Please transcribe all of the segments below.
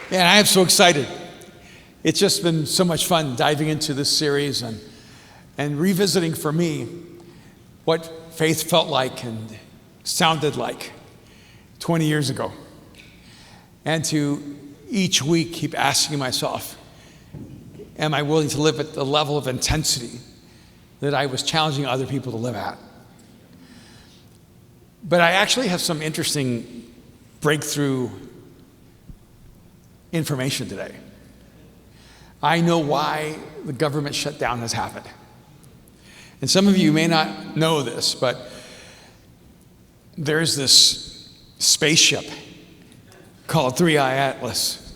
And I am so excited. It's just been so much fun diving into this series and revisiting for me what faith felt like and sounded like 20 years ago. And to each week keep asking myself, am I willing to live at the level of intensity that I was challenging other people to live at? But I actually have some interesting breakthrough information today. I know why the government shutdown has happened. And some of you may not know this, but there's this spaceship called 3i Atlas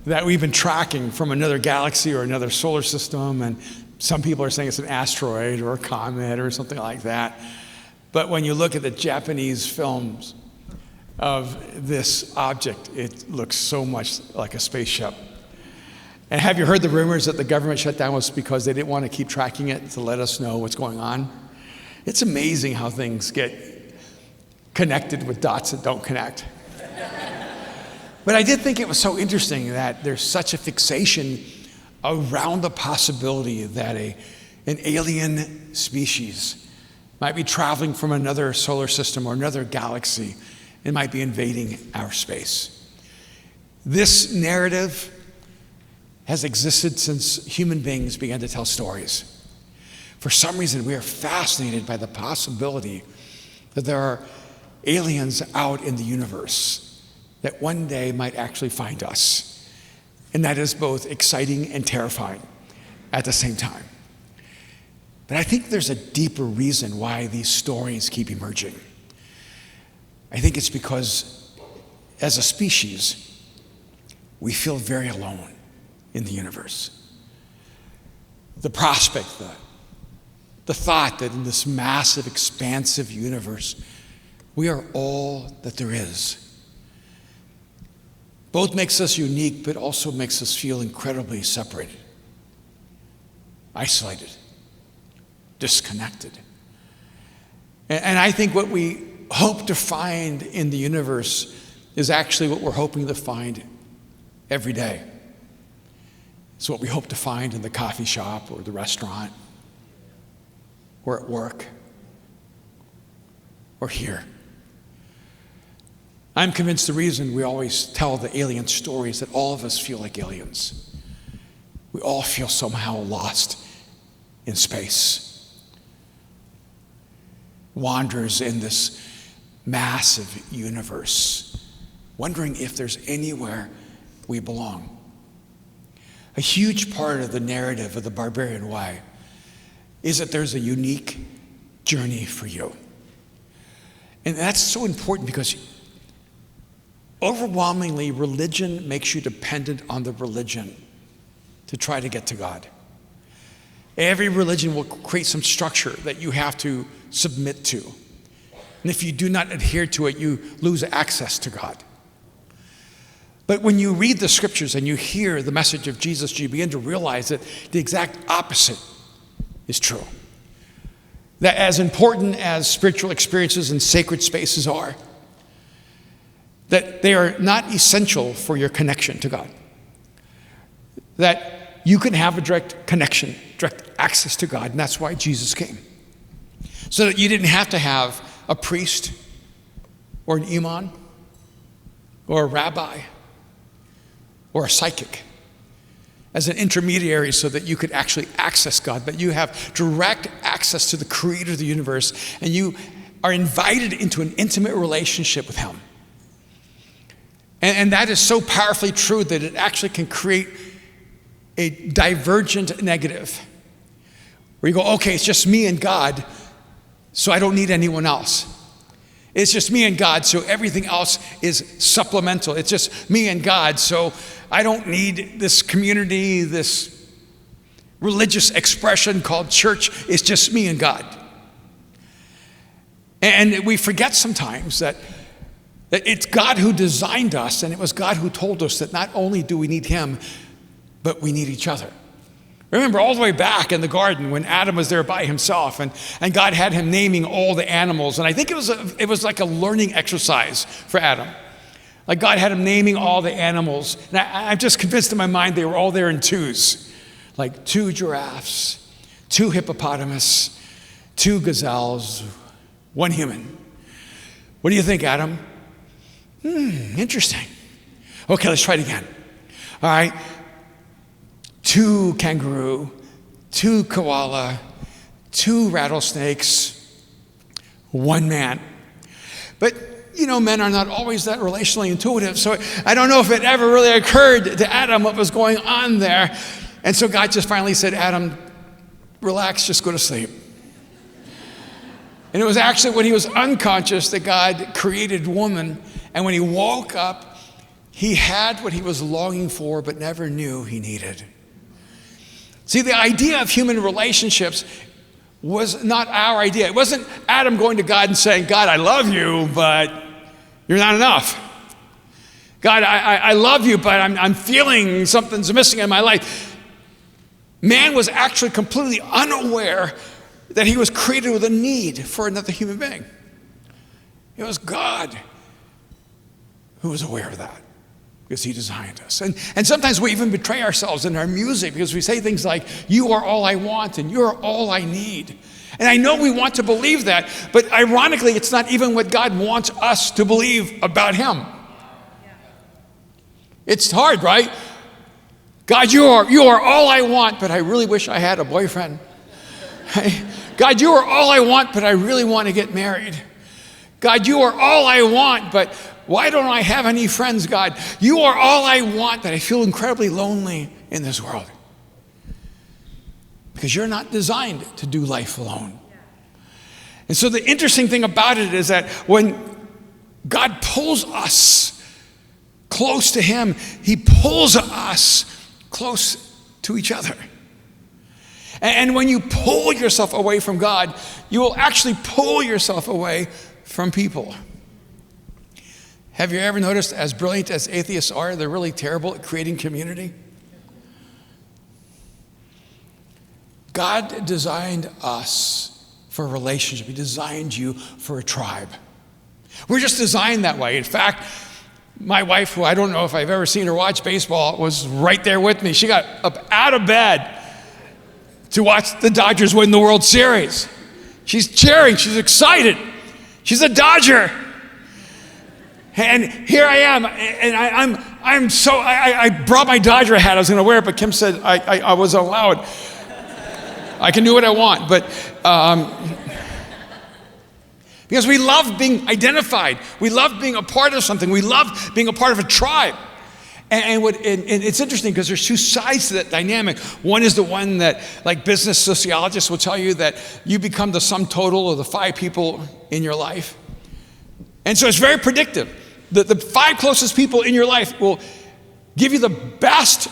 that we've been tracking from another galaxy or another solar system, and some people are saying it's an asteroid or a comet or something like that. But when you look at the Japanese films of this object, it looks so much like a spaceship. And have you heard the rumors that the government shutdown was because they didn't want to keep tracking it to let us know what's going on? It's amazing how things get connected with dots that don't connect. But I did think it was so interesting that there's such a fixation around the possibility that an alien species might be traveling from another solar system or another galaxy and might be invading our space. This narrative has existed since human beings began to tell stories. For some reason, we are fascinated by the possibility that there are aliens out in the universe that one day might actually find us. And that is both exciting and terrifying at the same time. But I think there's a deeper reason why these stories keep emerging. I think it's because as a species, we feel very alone in the universe. The prospect, the thought that in this massive, expansive universe, we are all that there is. Both makes us unique, but also makes us feel incredibly separated, isolated, disconnected. And I think what we hope to find in the universe is actually what we're hoping to find every day. It's what we hope to find in the coffee shop or the restaurant or at work or here. I'm convinced the reason we always tell the alien story is that all of us feel like aliens. We all feel somehow lost in space. Wanderers in this massive universe, wondering if there's anywhere we belong. A huge part of the narrative of the Barbarian Way is that there's a unique journey for you. And that's so important because overwhelmingly, religion makes you dependent on the religion to try to get to God. Every religion will create some structure that you have to submit to. And if you do not adhere to it, you lose access to God. But when you read the scriptures and you hear the message of Jesus, you begin to realize that the exact opposite is true. That as important as spiritual experiences and sacred spaces are, that they are not essential for your connection to God. That you can have a direct connection, direct access to God, and that's why Jesus came. So that you didn't have to have a priest or an imam or a rabbi or a psychic as an intermediary so that you could actually access God, but you have direct access to the creator of the universe, and you are invited into an intimate relationship with him. And that is so powerfully true that it actually can create a divergent negative where you go, okay, it's just me and God, so I don't need anyone else. It's just me and God, so everything else is supplemental. It's just me and God, so I don't need this community, this religious expression called church. It's just me and God. And we forget sometimes that it's God who designed us, and it was God who told us that not only do we need him, but we need each other. Remember all the way back in the garden when Adam was there by himself and God had him naming all the animals. And I think it was like a learning exercise for Adam. Like God had him naming all the animals. And I'm just convinced in my mind they were all there in twos. Like 2 giraffes, 2 hippopotamus, 2 gazelles, 1 human. What do you think, Adam? Interesting. Okay, let's try it again. All right. 2 kangaroo, 2 koala, 2 rattlesnakes, 1 man. But, men are not always that relationally intuitive, so I don't know if it ever really occurred to Adam what was going on there. And so God just finally said, Adam, relax, just go to sleep. And it was actually when he was unconscious that God created woman, and when he woke up, he had what he was longing for but never knew he needed. See, the idea of human relationships was not our idea. It wasn't Adam going to God and saying, God, I love you, but you're not enough. God, I love you, but I'm feeling something's missing in my life. Man was actually completely unaware that he was created with a need for another human being. It was God who was aware of that, because he designed us. And sometimes we even betray ourselves in our music because we say things like, you are all I want and you're all I need. And I know we want to believe that, but ironically, it's not even what God wants us to believe about him. It's hard, right? God, you are all I want, but I really wish I had a boyfriend. God, you are all I want, but I really want to get married. God, you are all I want, but why don't I have any friends, God? You are all I want, but I feel incredibly lonely in this world. Because you're not designed to do life alone. And so the interesting thing about it is that when God pulls us close to him, he pulls us close to each other. And when you pull yourself away from God, you will actually pull yourself away from people. Have you ever noticed, as brilliant as atheists are, they're really terrible at creating community? God designed us for a relationship. He designed you for a tribe. We're just designed that way. In fact, my wife, who I don't know if I've ever seen her watch baseball, was right there with me. She got up out of bed to watch the Dodgers win the World Series. She's cheering. She's excited. She's a Dodger. And here I am, and I brought my Dodger hat. I was going to wear it, but Kim said I wasn't allowed. I can do what I want, but because we love being identified. We love being a part of something. We love being a part of a tribe. And it's interesting because there's 2 sides to that dynamic. One is the one that, like business sociologists will tell you, that you become the sum total of the 5 people in your life. And so it's very predictive. The 5 closest people in your life will give you the best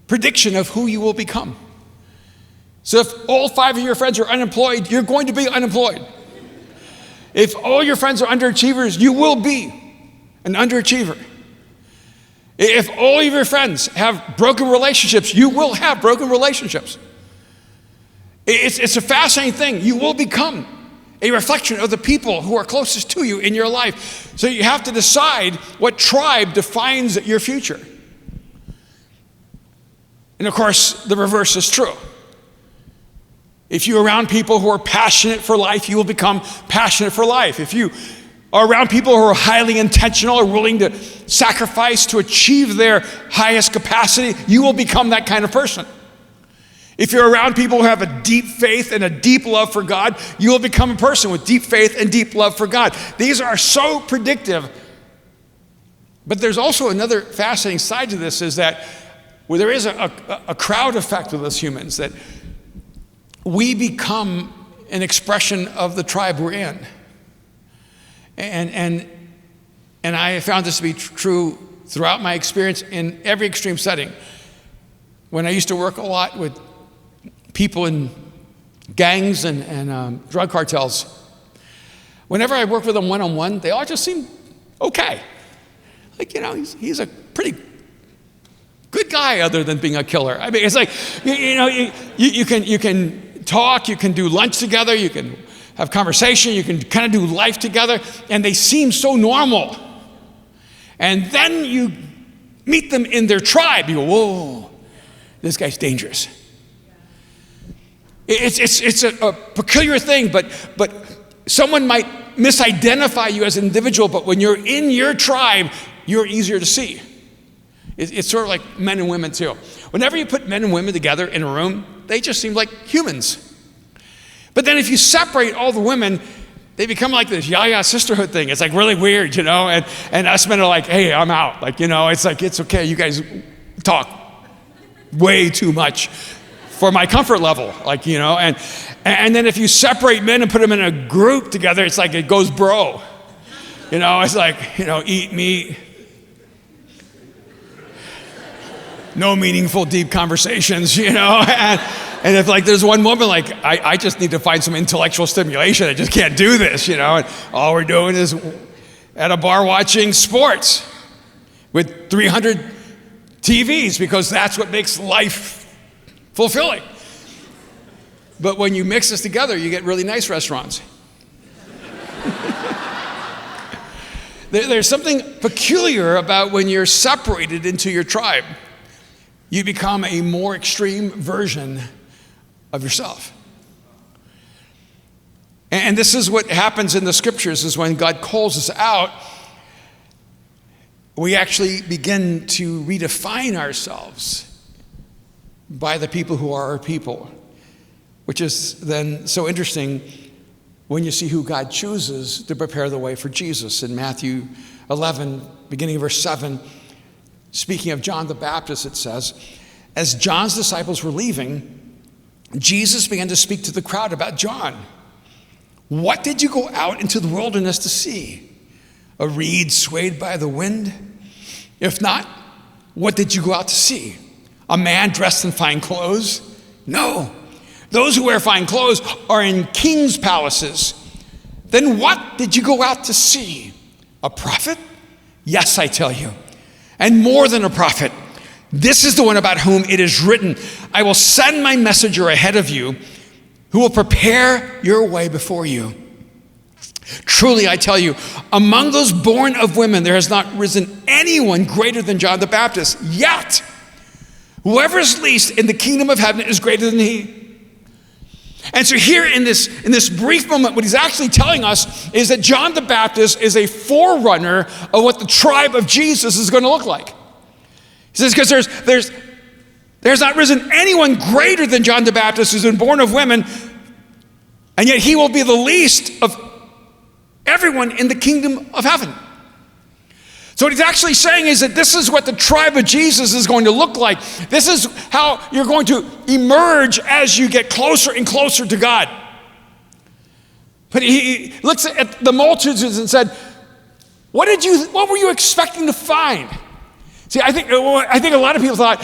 prediction of who you will become. So if all 5 of your friends are unemployed, you're going to be unemployed. If all your friends are underachievers, you will be an underachiever. If all of your friends have broken relationships, you will have broken relationships. It's a fascinating thing. You will become a reflection of the people who are closest to you in your life. So you have to decide what tribe defines your future. And of course, the reverse is true. If you're around people who are passionate for life, you will become passionate for life. If you are around people who are highly intentional or willing to sacrifice to achieve their highest capacity, you will become that kind of person. If you're around people who have a deep faith and a deep love for God, you will become a person with deep faith and deep love for God. These are so predictive. But there's also another fascinating side to this, is that there is a crowd effect with us humans, that we become an expression of the tribe we're in. And I found this to be true throughout my experience in every extreme setting. When I used to work a lot with people in gangs and drug cartels, whenever I worked with them one-on-one, they all just seemed okay. Like, he's a pretty good guy other than being a killer. I mean, it's like, you can talk, you can do lunch together, you can have conversation, you can kind of do life together, and they seem so normal. And then you meet them in their tribe. You go, whoa, this guy's dangerous. It's a peculiar thing, but someone might misidentify you as an individual, but when you're in your tribe, you're easier to see. It's sort of like men and women too. Whenever you put men and women together in a room, they just seem like humans. But then if you separate all the women, they become like this yaya sisterhood thing. It's like really weird, and us men are like, hey, I'm out. Like, it's like, it's okay, you guys talk way too much for my comfort level, and then if you separate men and put them in a group together, it's like it goes bro. It's like, eat meat. No meaningful, deep conversations, and if there's one woman I just need to find some intellectual stimulation. I just can't do this, and all we're doing is at a bar watching sports with 300 TVs because that's what makes life fulfilling. But when you mix this together, you get really nice restaurants. There's something peculiar about when you're separated into your tribe. You become a more extreme version of yourself. And this is what happens in the scriptures, is when God calls us out, we actually begin to redefine ourselves by the people who are our people, which is then so interesting when you see who God chooses to prepare the way for Jesus. In Matthew 11, beginning of verse 7, speaking of John the Baptist, it says, as John's disciples were leaving, Jesus began to speak to the crowd about John. What did you go out into the wilderness to see? A reed swayed by the wind? If not, what did you go out to see? A man dressed in fine clothes? No. Those who wear fine clothes are in king's palaces. Then what did you go out to see? A prophet? Yes, I tell you. And more than a prophet. This is the one about whom it is written, I will send my messenger ahead of you who will prepare your way before you. Truly, I tell you, among those born of women, there has not risen anyone greater than John the Baptist. Yet, whoever is least in the kingdom of heaven is greater than he. And so here in this brief moment, what he's actually telling us is that John the Baptist is a forerunner of what the tribe of Jesus is going to look like. He says, because there's not risen anyone greater than John the Baptist who's been born of women, and yet he will be the least of everyone in the kingdom of heaven. So what he's actually saying is that this is what the tribe of Jesus is going to look like. This is how you're going to emerge as you get closer and closer to God. But he looks at the multitudes and said, what were you expecting to find? See, I think a lot of people thought,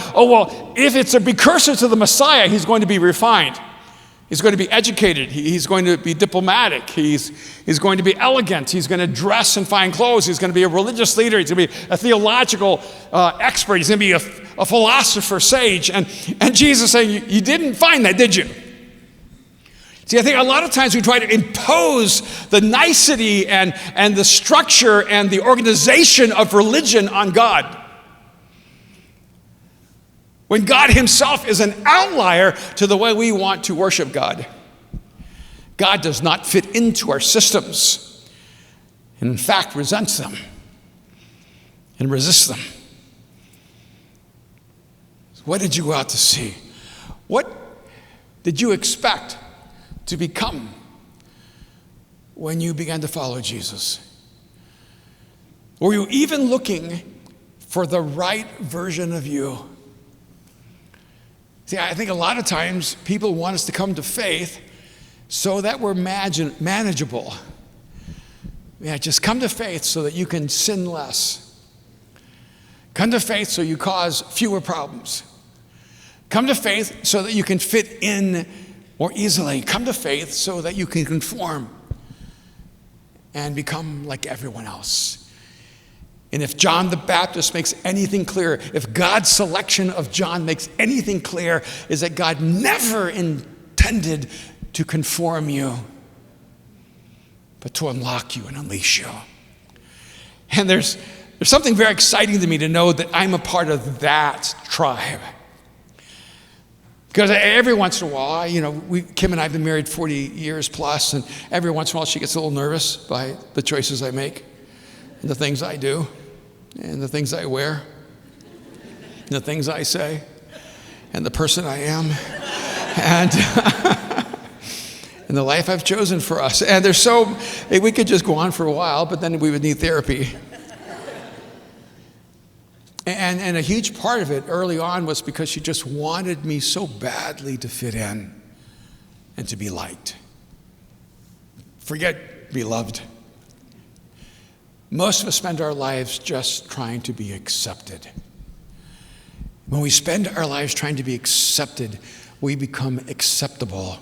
if it's a precursor to the Messiah, he's going to be refined. He's going to be educated. He's going to be diplomatic. He's going to be elegant. He's going to dress in fine clothes. He's going to be a religious leader. He's going to be a theological expert. He's going to be a philosopher, sage. And Jesus saying, you didn't find that, did you? See, I think a lot of times we try to impose the nicety and the structure and the organization of religion on God, when God himself is an outlier to the way we want to worship God. God does not fit into our systems, and in fact resents them and resists them. What did you go out to see? What did you expect to become when you began to follow Jesus? Were you even looking for the right version of you? See, I think a lot of times people want us to come to faith so that we're manageable. Yeah, just come to faith so that you can sin less. Come to faith so you cause fewer problems. Come to faith so that you can fit in more easily. Come to faith so that you can conform and become like everyone else. And if John the Baptist makes anything clear, if God's selection of John makes anything clear, is that God never intended to conform you, but to unlock you and unleash you. And there's There's something very exciting to me to know that I'm a part of that tribe. Because every once in a while, Kim and I have been married 40 years plus, and every once in a while she gets a little nervous by the choices I make, and the things I do, and the things I wear, and the things I say, and the person I am, and and the life I've chosen for us. And we could just go on for a while, but then we would need therapy. And a huge part of it early on was because she just wanted me so badly to fit in and to be liked. Forget beloved. Most of us spend our lives just trying to be accepted. When we spend our lives trying to be accepted, we become acceptable,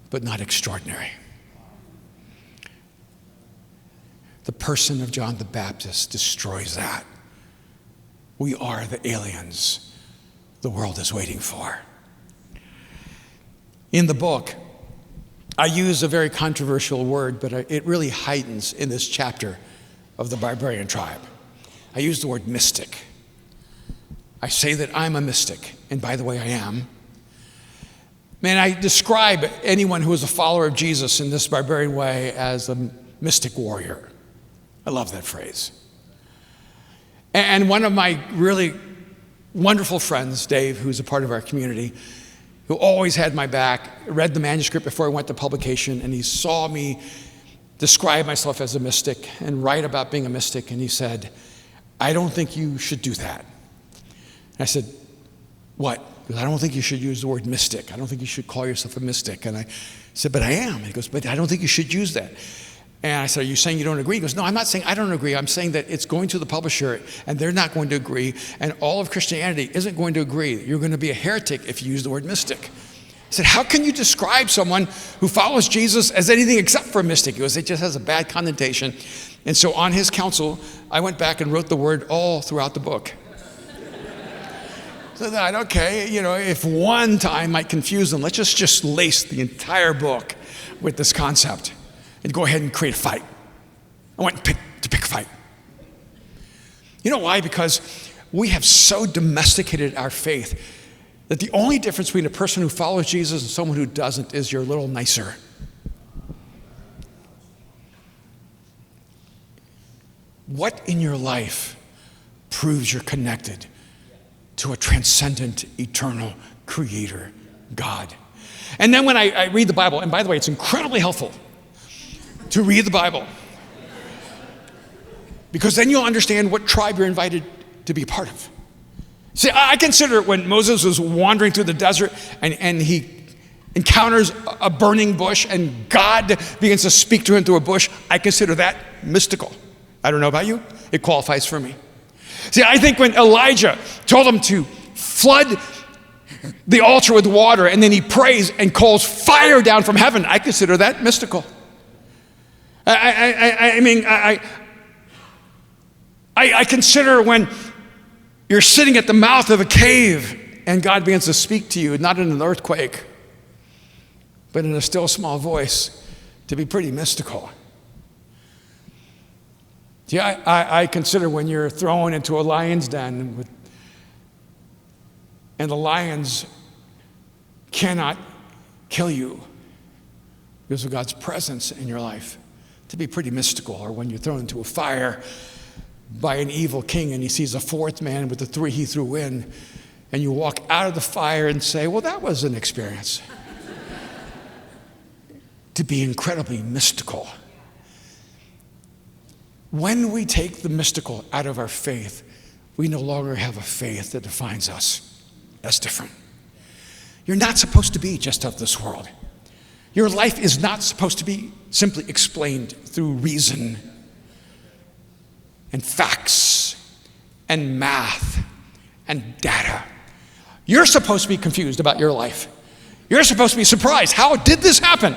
but not extraordinary. The person of John the Baptist destroys that. We are the aliens the world is waiting for. In the book, I use a very controversial word, but it really heightens in this chapter of the barbarian tribe. I use the word mystic. I say that I'm a mystic, and by the way, I am. Man, I describe anyone who is a follower of Jesus in this barbarian way as a mystic warrior. I love that phrase. And one of my really wonderful friends, Dave, who's a part of our community, who always had my back, read the manuscript before I went to publication, and he saw me describe myself as a mystic and write about being a mystic, and he said, I don't think you should do that. And I said, what? He goes, I don't think you should use the word mystic. I don't think you should call yourself a mystic. And I said, but I am. And he goes, but I don't think you should use that. And I said, are you saying you don't agree? He goes, no, I'm not saying I don't agree. I'm saying that it's going to the publisher, and they're not going to agree, and all of Christianity isn't going to agree. You're going to be a heretic if you use the word mystic. I said, how can you describe someone who follows Jesus as anything except for a mystic? He goes, it just has a bad connotation. And so on his counsel, I went back and wrote the word all throughout the book. So that, okay, if one time might confuse them, let's just lace the entire book with this concept and go ahead and create a fight. I went to pick a fight. You know why? Because we have so domesticated our faith that the only difference between a person who follows Jesus and someone who doesn't is you're a little nicer. What in your life proves you're connected to a transcendent, eternal creator, God? And then when I read the Bible, and by the way, it's incredibly helpful to read the Bible, because then you'll understand what tribe you're invited to be a part of. See, I consider when Moses was wandering through the desert and he encounters a burning bush and God begins to speak to him through a bush, I consider that mystical. I don't know about you. It qualifies for me. See, I think when Elijah told him to flood the altar with water and then he prays and calls fire down from heaven, I consider that mystical. I consider when you're sitting at the mouth of a cave and God begins to speak to you, not in an earthquake, but in a still small voice, to be pretty mystical. See, I consider when you're thrown into a lion's den and the lions cannot kill you because of God's presence in your life, to be pretty mystical. Or when you're thrown into a fire by an evil king and he sees a fourth man with the three he threw in, and you walk out of the fire and say, well, that was an experience. To be incredibly mystical. When we take the mystical out of our faith, we no longer have a faith that defines us. That's different. You're not supposed to be just of this world. Your life is not supposed to be simply explained through reason and facts and math and data. You're supposed to be confused about your life. You're supposed to be surprised. How did this happen?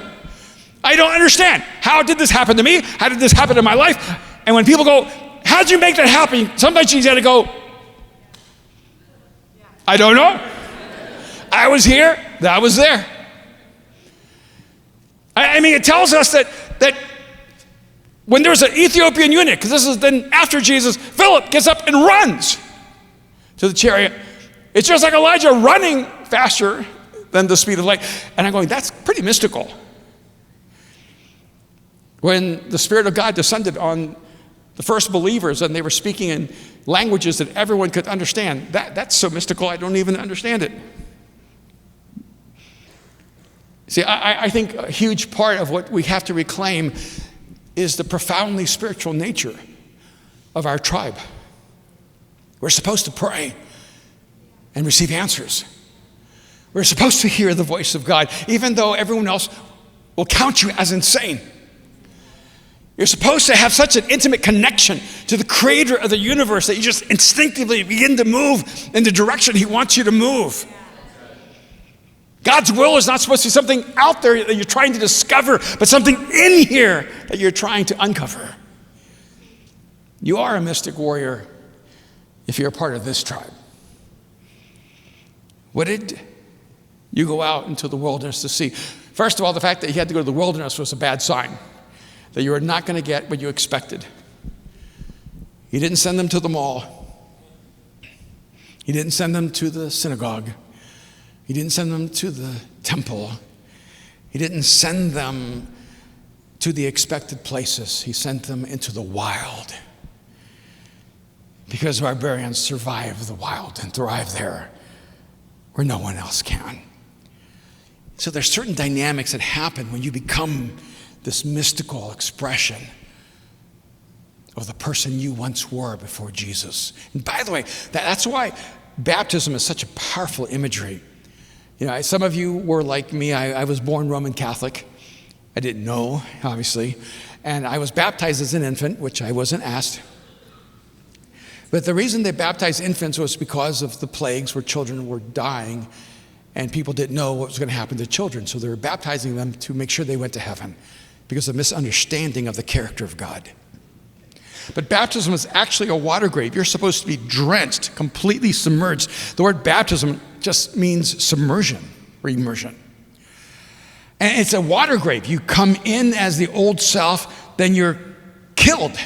I don't understand. How did this happen to me? How did this happen in my life? And when people go, how did you make that happen? Sometimes you got to go, I don't know. I was here, I was there. I mean, it tells us that When there's an Ethiopian eunuch, because this is then after Jesus, Philip gets up and runs to the chariot. It's just like Elijah running faster than the speed of light. And I'm going, that's pretty mystical. When the Spirit of God descended on the first believers and they were speaking in languages that everyone could understand, that's so mystical I don't even understand it. See, I think a huge part of what we have to reclaim is the profoundly spiritual nature of our tribe. We're supposed to pray and receive answers. We're supposed to hear the voice of God, even though everyone else will count you as insane. You're supposed to have such an intimate connection to the creator of the universe that you just instinctively begin to move in the direction he wants you to move. God's will is not supposed to be something out there that you're trying to discover, but something in here that you're trying to uncover. You are a mystic warrior if you're a part of this tribe. What did you go out into the wilderness to see? First of all, the fact that you had to go to the wilderness was a bad sign, that you were not going to get what you expected. He didn't send them to the mall. He didn't send them to the synagogue. He didn't send them to the temple. He didn't send them to the expected places. He sent them into the wild. Because barbarians survive the wild and thrive there where no one else can. So there's certain dynamics that happen when you become this mystical expression of the person you once were before Jesus. And by the way, that's why baptism is such a powerful imagery. You know, some of you were like me. I was born Roman Catholic. I didn't know, obviously. And I was baptized as an infant, which I wasn't asked. But the reason they baptized infants was because of the plagues where children were dying and people didn't know what was going to happen to children. So they were baptizing them to make sure they went to heaven because of misunderstanding of the character of God. But baptism is actually a water grave. You're supposed to be drenched, completely submerged. The word baptism just means submersion or immersion. And it's a water grave. You come in as the old self, then you're killed.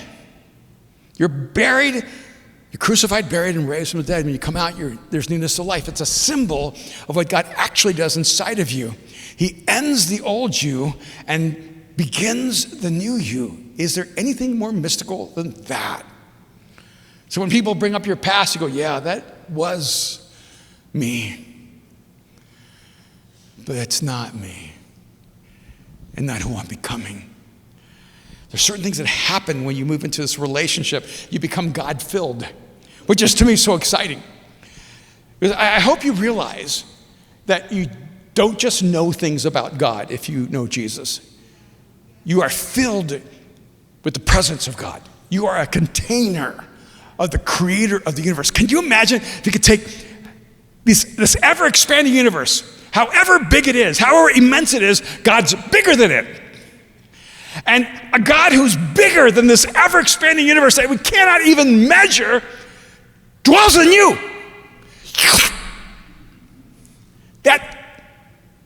You're buried, you're crucified, buried, and raised from the dead. When you come out, there's newness of life. It's a symbol of what God actually does inside of you. He ends the old you and begins the new you. Is there anything more mystical than that? So when people bring up your past, you go, yeah, that was me. But it's not me. And not who I'm becoming. There's certain things that happen when you move into this relationship. You become God-filled, which is to me so exciting. Because I hope you realize that you don't just know things about God if you know Jesus. You are filled with the presence of God. You are a container of the creator of the universe. Can you imagine if you could take this ever-expanding universe, however big it is, however immense it is, God's bigger than it. And a God who's bigger than this ever-expanding universe that we cannot even measure dwells in you. That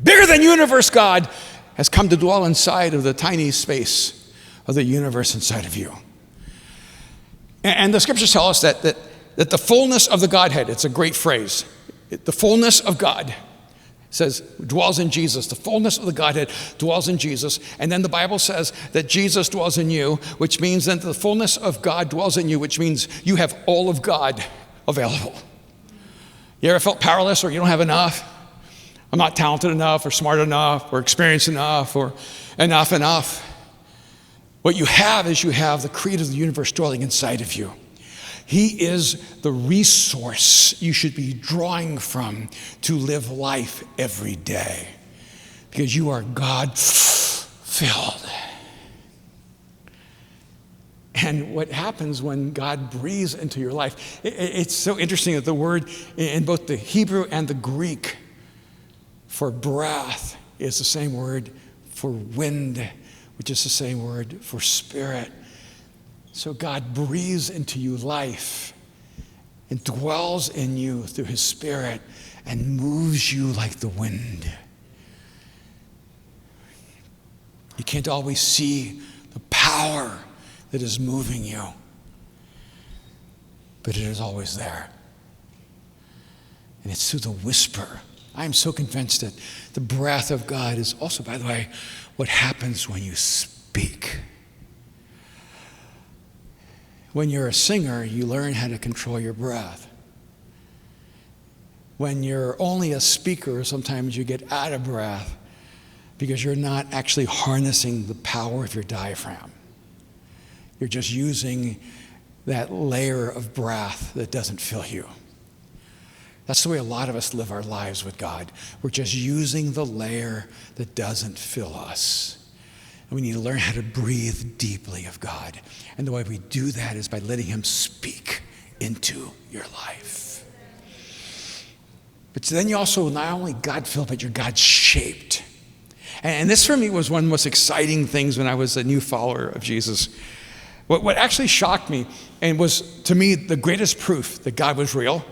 bigger than universe God has come to dwell inside of the tiny space of the universe inside of you. And the scriptures tell us that the fullness of the Godhead, it's a great phrase, the fullness of God says dwells in Jesus. The fullness of the Godhead dwells in Jesus. And then the Bible says that Jesus dwells in you, which means that the fullness of God dwells in you, which means you have all of God available. You ever felt powerless or you don't have enough? I'm not talented enough or smart enough or experienced enough or enough. What you have is you have the creator of the universe dwelling inside of you. He is the resource you should be drawing from to live life every day because you are God-filled. And what happens when God breathes into your life, it's so interesting that the word in both the Hebrew and the Greek for breath is the same word for wind, which is the same word for spirit. So God breathes into you life and dwells in you through his spirit and moves you like the wind. You can't always see the power that is moving you, but it is always there. And it's through the whisper. I am so convinced that the breath of God is also, by the way, what happens when you speak. When you're a singer, you learn how to control your breath. When you're only a speaker, sometimes you get out of breath because you're not actually harnessing the power of your diaphragm. You're just using that layer of breath that doesn't fill you. That's the way a lot of us live our lives with God. We're just using the layer that doesn't fill us. And we need to learn how to breathe deeply of God. And the way we do that is by letting him speak into your life. But then you also not only God-filled, but you're God-shaped. And this for me was one of the most exciting things when I was a new follower of Jesus. What actually shocked me and was, to me, the greatest proof that God was real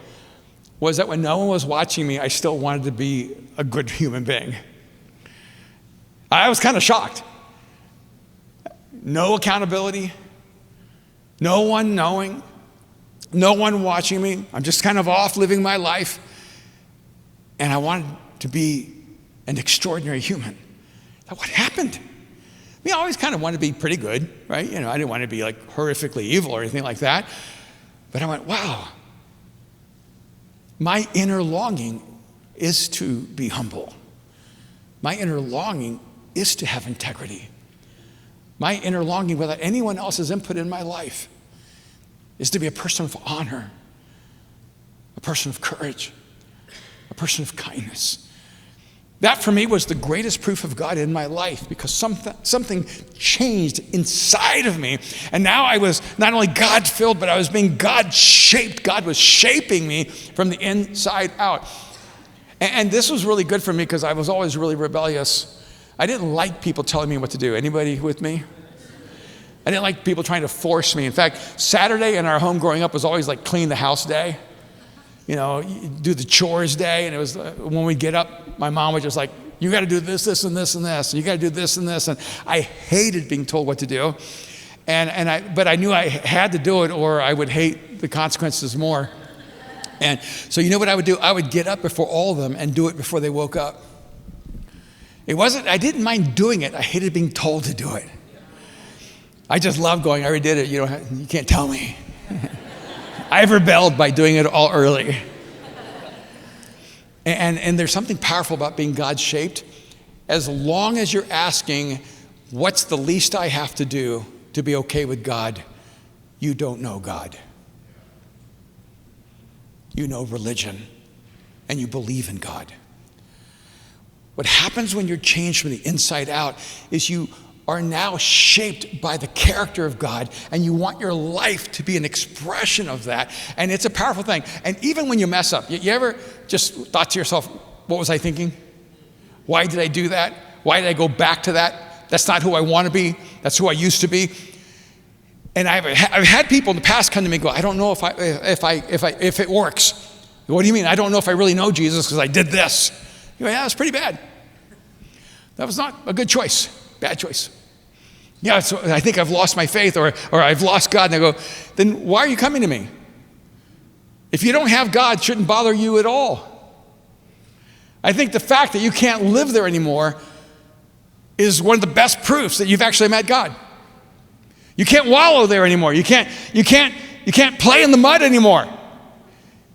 was that when no one was watching me, I still wanted to be a good human being. I was kind of shocked. No accountability, no one knowing, no one watching me. I'm just kind of off living my life. And I wanted to be an extraordinary human. Now, what happened? I mean, I always kind of wanted to be pretty good, right? You know, I didn't want to be like horrifically evil or anything like that. But I went, wow, my inner longing is to be humble. My inner longing is to have integrity. My inner longing, without anyone else's input in my life, is to be a person of honor, a person of courage, a person of kindness. That for me was the greatest proof of God in my life, because something changed inside of me. And now I was not only God-filled, but I was being God-shaped. God was shaping me from the inside out. And this was really good for me because I was always really rebellious. I didn't like people telling me what to do. Anybody with me? I didn't like people trying to force me. In fact, Saturday in our home growing up was always like clean the house day. You know, do the chores day. And it was when we'd get up, my mom was just like, you got to do this, this, and this, and this. And you got to do this and this. And I hated being told what to do. But I knew I had to do it or I would hate the consequences more. And so you know what I would do? I would get up before all of them and do it before they woke up. I didn't mind doing it. I hated being told to do it. I just loved going, I already did it. You can't tell me. I rebelled by doing it all early. And there's something powerful about being God-shaped. As long as you're asking, what's the least I have to do to be okay with God, you don't know God. You know religion, and you believe in God. What happens when you're changed from the inside out is you are now shaped by the character of God, and you want your life to be an expression of that. And it's a powerful thing. And even when you mess up, you ever just thought to yourself, what was I thinking? Why did I do that? Why did I go back to that? That's not who I want to be. That's who I used to be. And I've had people in the past come to me and go, I don't know if it works. What do you mean? I don't know if I really know Jesus because I did this. You go, yeah, that's pretty bad. That was not a good choice. Bad choice. Yeah, so I think I've lost my faith or I've lost God. And I go, then why are you coming to me? If you don't have God, it shouldn't bother you at all. I think the fact that you can't live there anymore is one of the best proofs that you've actually met God. You can't wallow there anymore. You can't play in the mud anymore.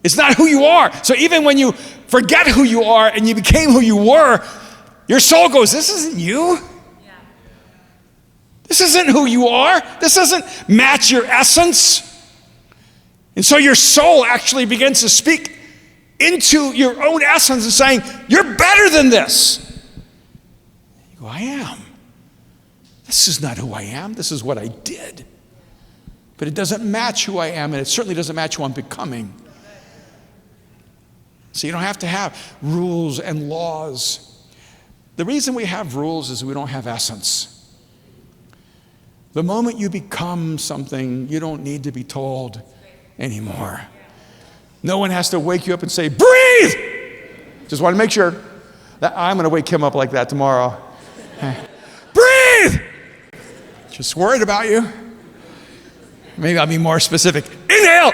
It's not who you are. So even when you forget who you are and you became who you were, your soul goes, this isn't you. This isn't who you are. This doesn't match your essence. And so your soul actually begins to speak into your own essence and saying, you're better than this. You go, I am. This is not who I am. This is what I did. But it doesn't match who I am, and it certainly doesn't match who I'm becoming. So you don't have to have rules and laws. The reason we have rules is we don't have essence. The moment you become something, you don't need to be told anymore. No one has to wake you up and say, breathe! Just want to make sure that I'm going to wake him up like that tomorrow. Breathe! Just worried about you. Maybe I'll be more specific. Inhale.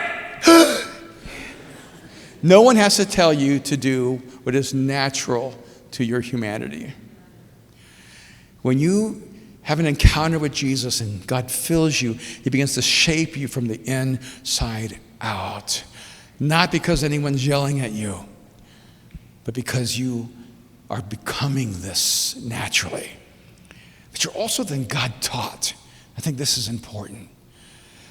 No one has to tell you to do what is natural to your humanity. When you have an encounter with Jesus and God fills you, he begins to shape you from the inside out. Not because anyone's yelling at you, but because you are becoming this naturally. But you're also then God taught. I think this is important.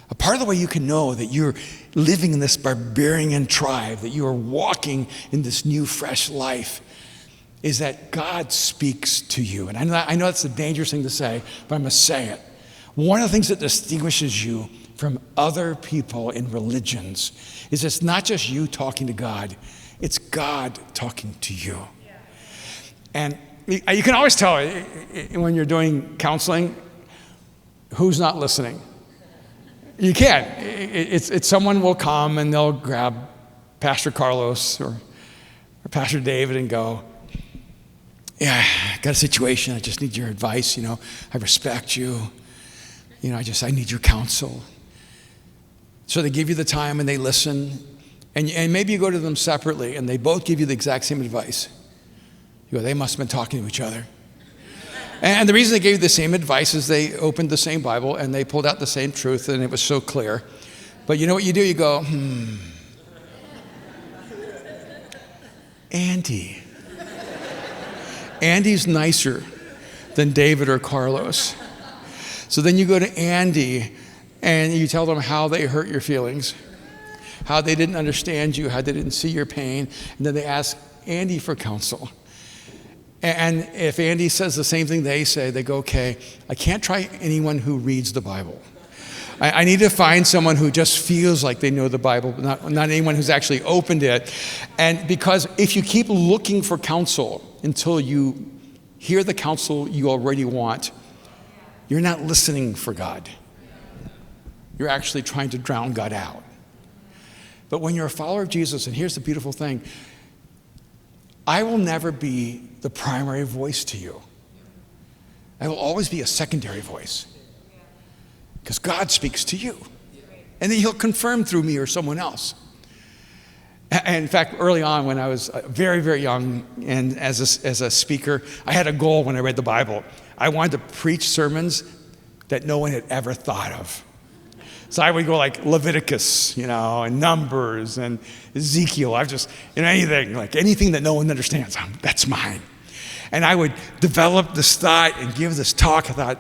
A part of the way you can know that you're living in this barbarian tribe, that you are walking in this new, fresh life, is that God speaks to you. And I know that's a dangerous thing to say, but I'm going to say it. One of the things that distinguishes you from other people in religions is it's not just you talking to God, it's God talking to you. Yeah. And you can always tell when you're doing counseling who's not listening. You can. It's someone will come and they'll grab Pastor Carlos or Pastor David and go, yeah, I got a situation. I just need your advice. I respect you. I need your counsel. So they give you the time and they listen. And maybe you go to them separately and they both give you the exact same advice. You go, they must have been talking to each other. And the reason they gave you the same advice is they opened the same Bible and they pulled out the same truth and it was so clear. But you know what you do? You go, Andy's nicer than David or Carlos. So then you go to Andy and you tell them how they hurt your feelings, how they didn't understand you, how they didn't see your pain, and then they ask Andy for counsel. And if Andy says the same thing they say, they go, okay, I can't try anyone who reads the Bible. I need to find someone who just feels like they know the Bible, but not anyone who's actually opened it. And because if you keep looking for counsel until you hear the counsel you already want, you're not listening for God. You're actually trying to drown God out. But when you're a follower of Jesus, and here's the beautiful thing, I will never be the primary voice to you. I will always be a secondary voice. Because God speaks to you. And then he'll confirm through me or someone else. And in fact, early on when I was very, very young and as a speaker, I had a goal when I read the Bible. I wanted to preach sermons that no one had ever thought of. So I would go like Leviticus, and Numbers and Ezekiel. I've just, anything that no one understands, that's mine. And I would develop this thought and give this talk. I thought,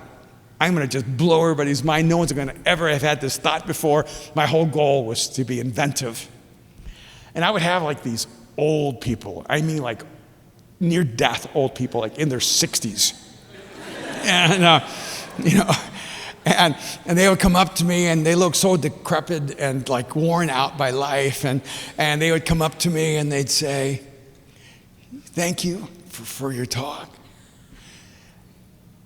I'm going to just blow everybody's mind. No one's going to ever have had this thought before. My whole goal was to be inventive. And I would have like these old people. I mean like near death old people, like in their 60s. And, and they would come up to me and they look so decrepit and like worn out by life. And they would come up to me and they'd say, thank you for your talk.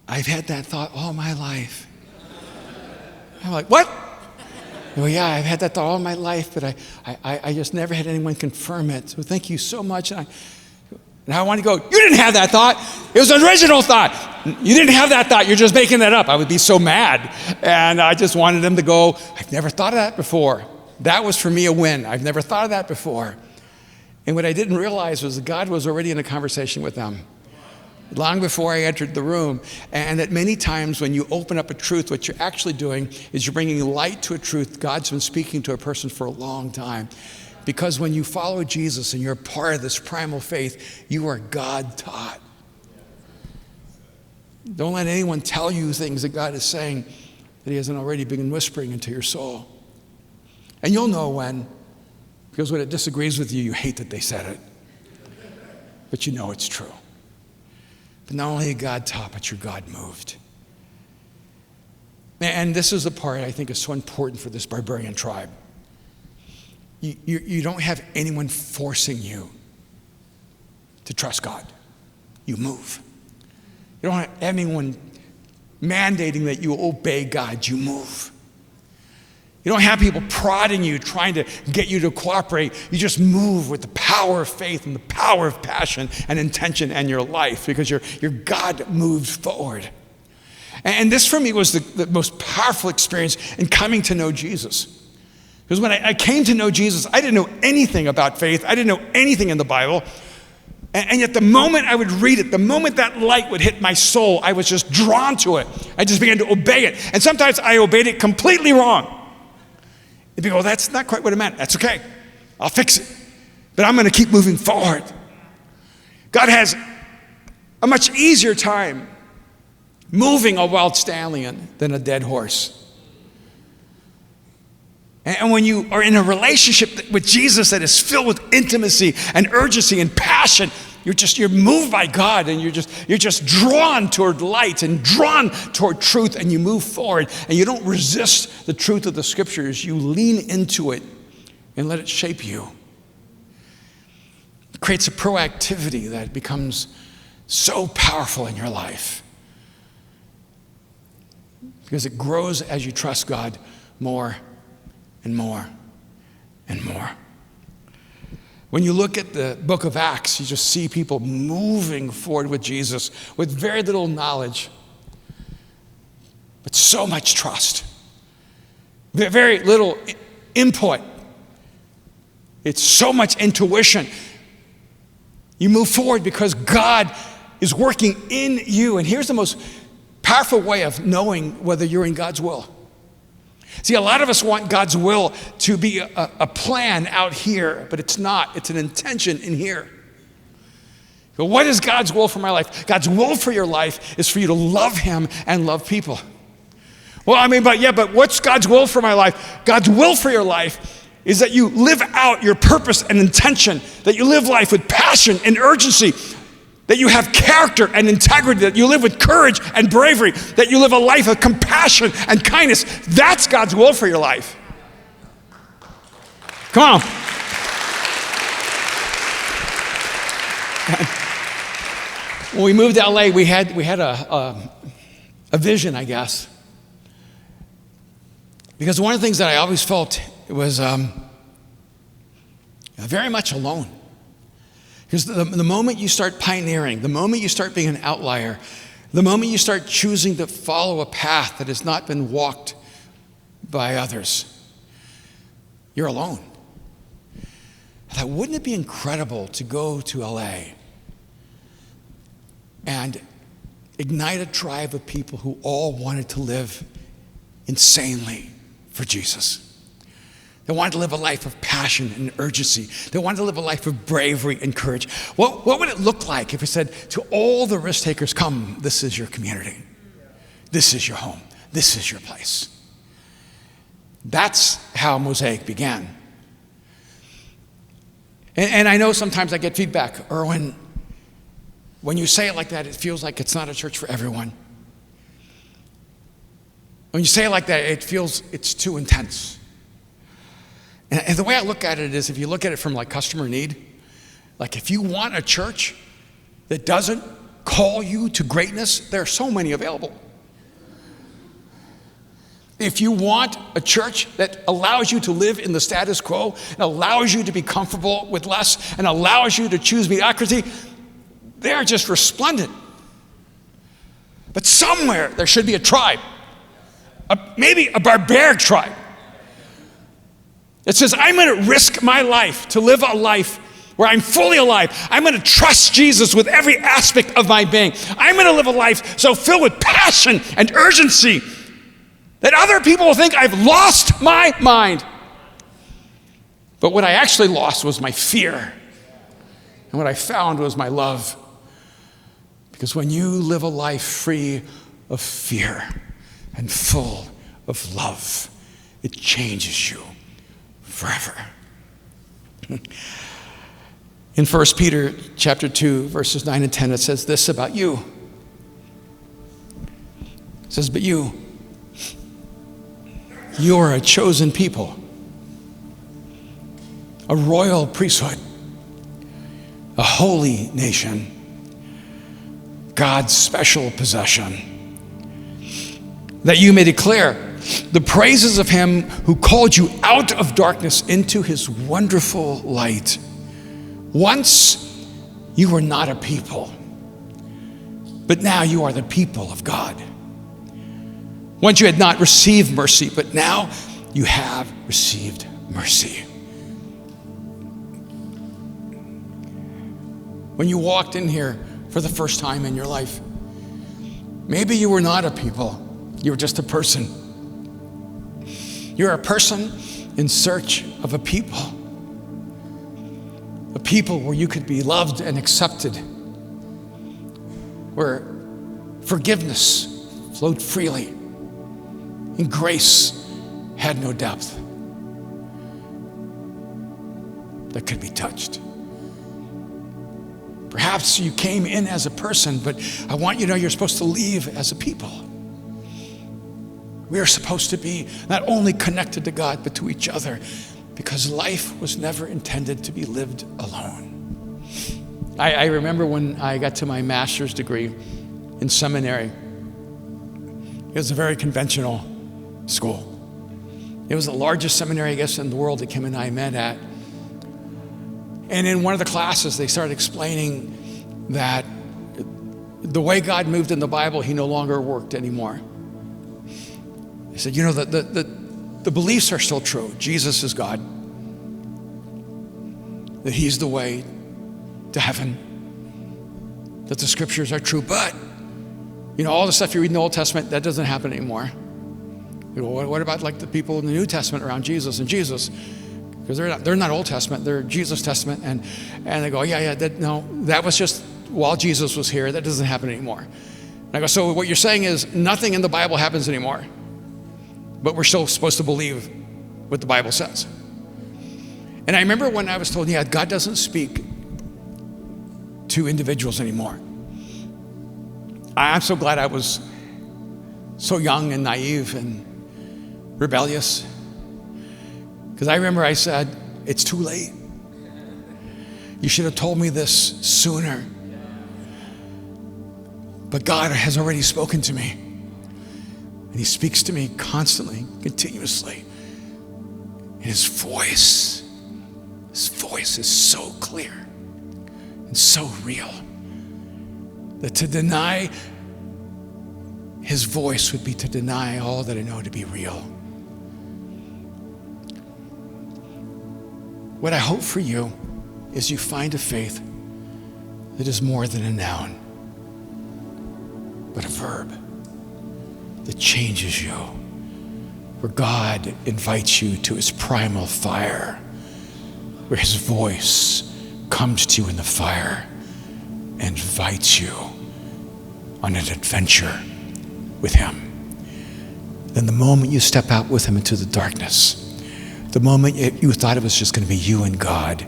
I've had that thought all my life. I'm like, what? Well, yeah, I've had that thought all my life, but I just never had anyone confirm it. So thank you so much. And I want to go, you didn't have that thought. It was an original thought. You didn't have that thought. You're just making that up. I would be so mad. And I just wanted them to go, I've never thought of that before. That was for me a win. I've never thought of that before. And what I didn't realize was that God was already in a conversation with them long before I entered the room, and that many times when you open up a truth, what you're actually doing is you're bringing light to a truth God's been speaking to a person for a long time. Because when you follow Jesus and you're part of this primal faith, you are God taught. Don't let anyone tell you things that God is saying that he hasn't already been whispering into your soul. And you'll know when, because when it disagrees with you, you hate that they said it. But you know it's true. But not only God taught, but you're God moved. And this is the part I think is so important for this barbarian tribe. You don't have anyone forcing you to trust God. You move. You don't have anyone mandating that you obey God. You move. You don't have people prodding you, trying to get you to cooperate. You just move with the power of faith and the power of passion and intention in your life because you're God moved forward. And this for me was the most powerful experience in coming to know Jesus. Because when I came to know Jesus, I didn't know anything about faith. I didn't know anything in the Bible. And yet the moment I would read it, the moment that light would hit my soul, I was just drawn to it. I just began to obey it. And sometimes I obeyed it completely wrong. And people go, that's not quite what it meant. That's okay. I'll fix it. But I'm going to keep moving forward. God has a much easier time moving a wild stallion than a dead horse. And when you are in a relationship with Jesus that is filled with intimacy and urgency and passion, you're moved by God, and you're just drawn toward light and drawn toward truth, and you move forward, and you don't resist the truth of the scriptures. You lean into it and let it shape you. It creates a proactivity that becomes so powerful in your life because it grows as you trust God more and more and more. When you look at the book of Acts, you just see people moving forward with Jesus with very little knowledge, but so much trust. Very little input. It's so much intuition. You move forward because God is working in you. And here's the most powerful way of knowing whether you're in God's will. See, a lot of us want God's will to be a plan out here, but it's not. It's an intention in here. But what is God's will for my life? God's will for your life is for you to love him and love people. Well, but what's God's will for my life? God's will for your life is that you live out your purpose and intention, that you live life with passion and urgency, that you have character and integrity, that you live with courage and bravery, that you live a life of compassion and kindness. That's God's will for your life. Come on. When we moved to LA, we had a vision, I guess. Because one of the things that I always felt was very much alone. Because the moment you start pioneering, the moment you start being an outlier, the moment you start choosing to follow a path that has not been walked by others, you're alone. I thought, wouldn't it be incredible to go to LA and ignite a tribe of people who all wanted to live insanely for Jesus? They wanted to live a life of passion and urgency. They wanted to live a life of bravery and courage. What would it look like if we said to all the risk takers, come, this is your community. This is your home. This is your place. That's how Mosaic began. And I know sometimes I get feedback, Erwin, when you say it like that, it feels like it's not a church for everyone. When you say it like that, it feels it's too intense. And the way I look at it is, if you look at it from like customer need, like if you want a church that doesn't call you to greatness, there are so many available. If you want a church that allows you to live in the status quo, and allows you to be comfortable with less, and allows you to choose mediocrity, they are just resplendent. But somewhere there should be a tribe, maybe a barbaric tribe. It says, I'm going to risk my life to live a life where I'm fully alive. I'm going to trust Jesus with every aspect of my being. I'm going to live a life so filled with passion and urgency that other people will think I've lost my mind. But what I actually lost was my fear. And what I found was my love. Because when you live a life free of fear and full of love, it changes you forever. In 1 Peter chapter 2, verses 9 and 10, it says this about you. It says, but you are a chosen people, a royal priesthood, a holy nation, God's special possession, that you may declare the praises of him who called you out of darkness into his wonderful light. Once you were not a people, but now you are the people of God. Once you had not received mercy, but now you have received mercy. When you walked in here for the first time in your life, maybe you were not a people, you were just a person. You're a person in search of a people where you could be loved and accepted, where forgiveness flowed freely and grace had no depth that could be touched. Perhaps you came in as a person, but I want you to know you're supposed to leave as a people. We are supposed to be not only connected to God, but to each other, because life was never intended to be lived alone. I remember when I got to my master's degree in seminary. It was a very conventional school. It was the largest seminary, I guess, in the world that Kim and I met at. And in one of the classes, they started explaining that the way God moved in the Bible, he no longer worked anymore. They said, the beliefs are still true. Jesus is God. That he's the way to heaven. That the scriptures are true. But, all the stuff you read in the Old Testament, that doesn't happen anymore. What about like the people in the New Testament around Jesus and Jesus? Because they're not Old Testament, they're Jesus Testament. And they go, that was just while Jesus was here. That doesn't happen anymore. And I go, so what you're saying is nothing in the Bible happens anymore, but we're still supposed to believe what the Bible says. And I remember when I was told, God doesn't speak to individuals anymore. I'm so glad I was so young and naive and rebellious. Because I remember I said, it's too late. You should have told me this sooner. But God has already spoken to me. And he speaks to me constantly, continuously. And his voice is so clear and so real that to deny his voice would be to deny all that I know to be real. What I hope for you is you find a faith that is more than a noun, but a verb that changes you, where God invites you to his primal fire, where his voice comes to you in the fire and invites you on an adventure with him. Then the moment you step out with him into the darkness, the moment you thought it was just going to be you and God,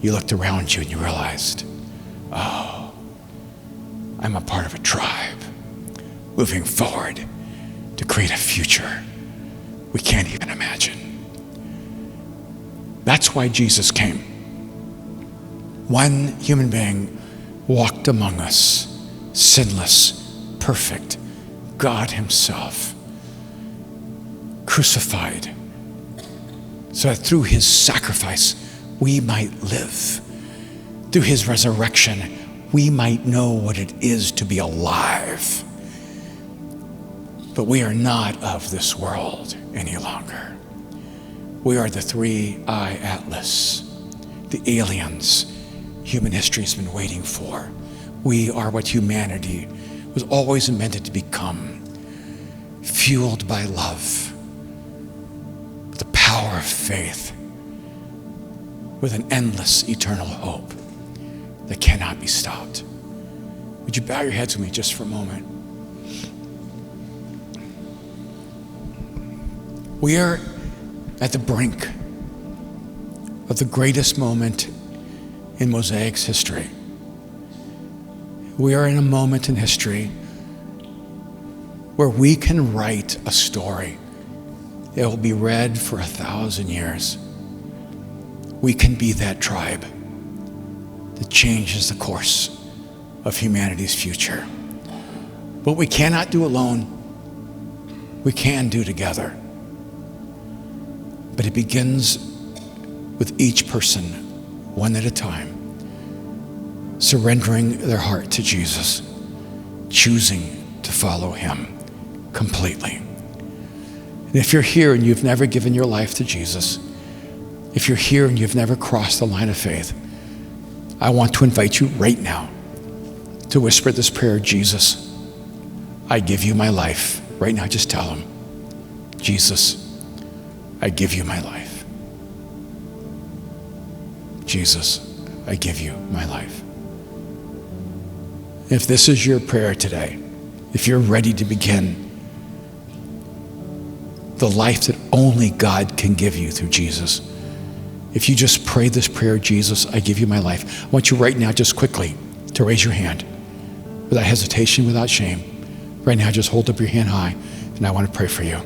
you looked around you and you realized, oh, I'm a part of a tribe moving forward to create a future we can't even imagine. That's why Jesus came. One human being walked among us, sinless, perfect, God himself, crucified, so that through his sacrifice, we might live. Through his resurrection, we might know what it is to be alive. But we are not of this world any longer. We are the three-eye atlas, the aliens human history has been waiting for. We are what humanity was always invented to become, fueled by love, the power of faith, with an endless eternal hope that cannot be stopped. Would you bow your heads with me just for a moment? We are at the brink of the greatest moment in Mosaic's history. We are in a moment in history where we can write a story that will be read for 1,000 years. We can be that tribe that changes the course of humanity's future. What we cannot do alone, we can do together. But it begins with each person, one at a time, surrendering their heart to Jesus, choosing to follow him completely. And if you're here and you've never given your life to Jesus, if you're here and you've never crossed the line of faith, I want to invite you right now to whisper this prayer, Jesus, I give you my life. Right now, just tell him, Jesus, I give you my life. Jesus, I give you my life. If this is your prayer today, if you're ready to begin the life that only God can give you through Jesus, if you just pray this prayer, Jesus, I give you my life, I want you right now just quickly to raise your hand without hesitation, without shame. Right now, just hold up your hand high, and I want to pray for you.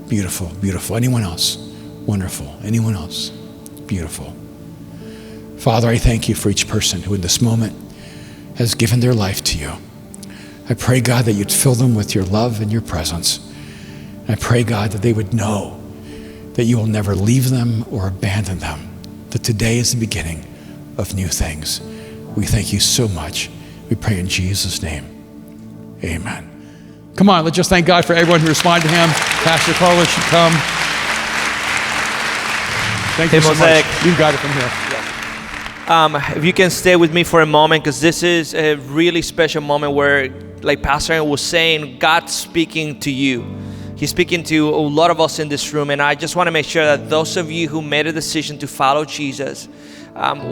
Beautiful, beautiful. Anyone else? Wonderful. Anyone else? Beautiful. Father, I thank you for each person who in this moment has given their life to you. I pray, God, that you'd fill them with your love and your presence. I pray, God, that they would know that you will never leave them or abandon them, that today is the beginning of new things. We thank you so much. We pray in Jesus' name. Amen. Come on, let's just thank God for everyone who responded to him. Pastor Carlos should come. Thank you so Mosaic. much. You've got it from here. If you can stay with me for a moment, because this is a really special moment where, like Pastor Erwin was saying, God's speaking to you. He's speaking to a lot of us in this room, and I just want to make sure that those of you who made a decision to follow Jesus,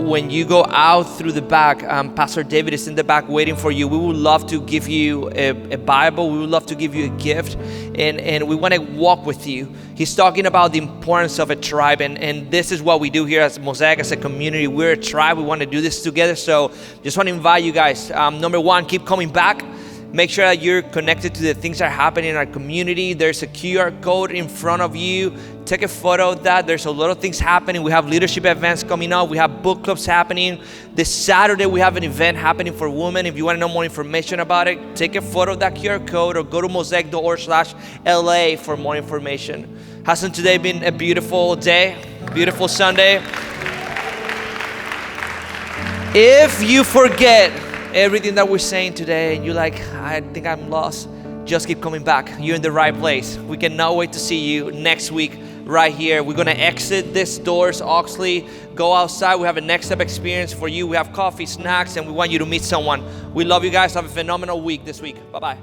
when you go out through the back, Pastor David is in the back waiting for you. We would love to give you a Bible. We would love to give you a gift, and we want to walk with you. He's talking about the importance of a tribe, and this is what we do here as Mosaic, as a community. We're a tribe. We want to do this together. So just want to invite you guys. Number one, keep coming back. Make sure that you're connected to the things that are happening in our community. There's a QR code in front of you. Take a photo of that. There's a lot of things happening. We have leadership events coming up. We have book clubs happening. This Saturday, we have an event happening for women. If you want to know more information about it, take a photo of that QR code or go to mosaic.org/LA for more information. Hasn't today been a beautiful day? Beautiful Sunday? If you forget everything that we're saying today and you're like, I think I'm lost, just keep coming back. You're in the right place. We cannot wait to see you next week right here. We're gonna exit this doors, Oxley, go outside. We have a next step experience for you. We have coffee, snacks, and we want you to meet someone. We love you guys. Have a phenomenal week this week. Bye-bye.